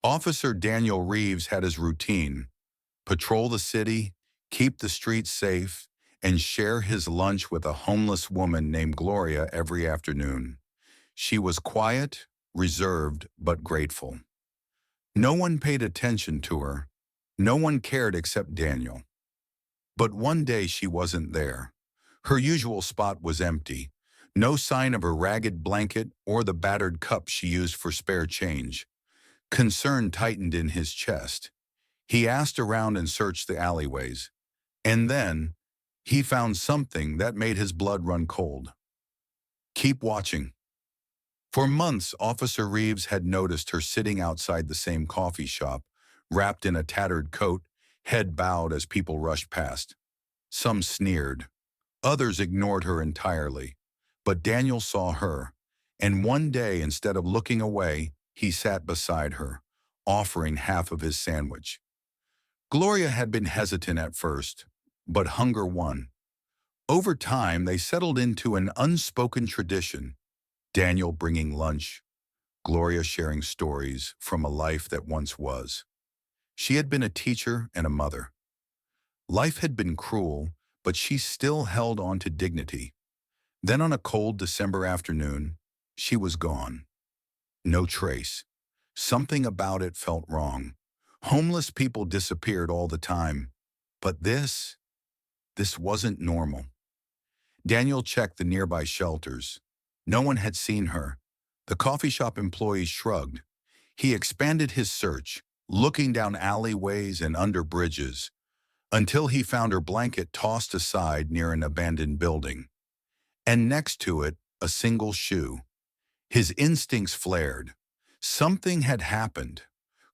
Officer Daniel Reeves had his routine: patrol the city, keep the streets safe, and share his lunch with a homeless woman named Gloria every afternoon. She was quiet, reserved, but grateful. No one paid attention to her. No one cared except Daniel. But one day she wasn't there. Her usual spot was empty. No sign of her ragged blanket or the battered cup she used for spare change. Concern tightened in his chest. He asked around and searched the alleyways. And then, he found something that made his blood run cold. Keep watching. For months, Officer Reeves had noticed her sitting outside the same coffee shop, wrapped in a tattered coat, head bowed as people rushed past. Some sneered. Others ignored her entirely. But Daniel saw her, and one day, instead of looking away, he sat beside her, offering half of his sandwich. Gloria had been hesitant at first, but hunger won. Over time, they settled into an unspoken tradition: Daniel bringing lunch, Gloria sharing stories from a life that once was. She had been a teacher and a mother. Life had been cruel, but she still held on to dignity. Then on a cold December afternoon, she was gone. No trace. Something about it felt wrong. Homeless people disappeared all the time. But this wasn't normal. Daniel checked the nearby shelters. No one had seen her. The coffee shop employees shrugged. He expanded his search, looking down alleyways and under bridges, until he found her blanket tossed aside near an abandoned building. And next to it, a single shoe. His instincts flared. Something had happened.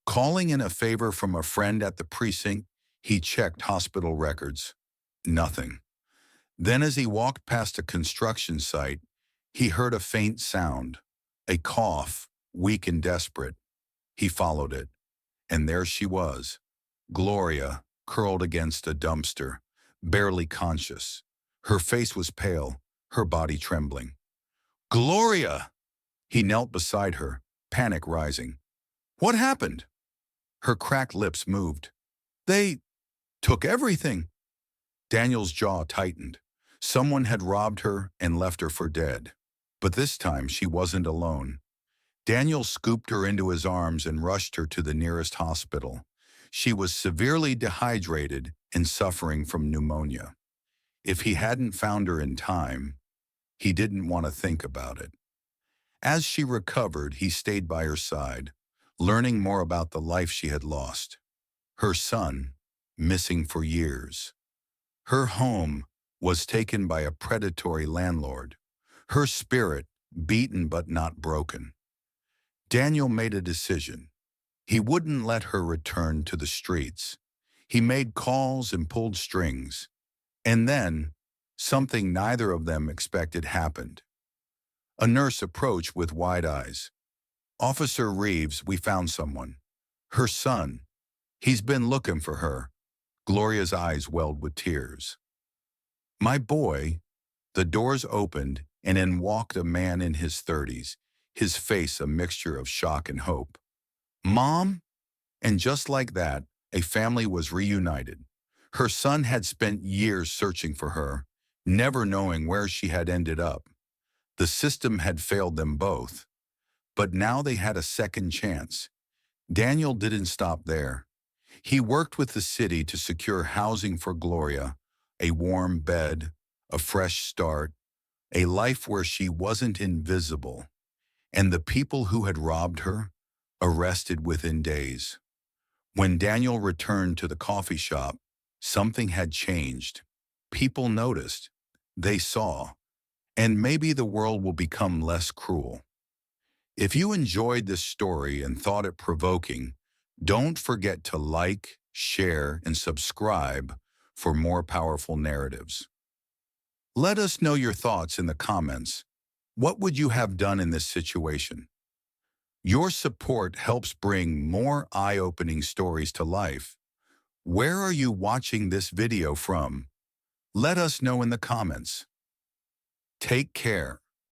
Calling in a favor from a friend at the precinct, he checked hospital records. Nothing. Then as he walked past a construction site, he heard a faint sound, a cough, weak and desperate. He followed it, and there she was, Gloria, curled against a dumpster, barely conscious. Her face was pale, her body trembling. "Gloria!" He knelt beside her, panic rising. "What happened?" Her cracked lips moved. "They took everything." Daniel's jaw tightened. Someone had robbed her and left her for dead. But this time she wasn't alone. Daniel scooped her into his arms and rushed her to the nearest hospital. She was severely dehydrated and suffering from pneumonia. If he hadn't found her in time, he didn't want to think about it. As she recovered, he stayed by her side, learning more about the life she had lost. Her son, missing for years. Her home was taken by a predatory landlord. Her spirit, beaten but not broken. Daniel made a decision. He wouldn't let her return to the streets. He made calls and pulled strings. And then, something neither of them expected happened. A nurse approached with wide eyes. "Officer Reeves, we found someone. Her son. He's been looking for her." Gloria's eyes welled with tears. "My boy." The doors opened, and in walked a man in his 30s, his face a mixture of shock and hope. "Mom?" And just like that, a family was reunited. Her son had spent years searching for her, never knowing where she had ended up. The system had failed them both. But now they had a second chance. Daniel didn't stop there. He worked with the city to secure housing for Gloria, a warm bed, a fresh start, a life where she wasn't invisible. And the people who had robbed her, arrested within days. When Daniel returned to the coffee shop, something had changed. People noticed. They saw. And maybe the world will become less cruel. If you enjoyed this story and thought it provoking, don't forget to like, share, and subscribe for more powerful narratives. Let us know your thoughts in the comments. What would you have done in this situation? Your support helps bring more eye-opening stories to life. Where are you watching this video from? Let us know in the comments. Take care.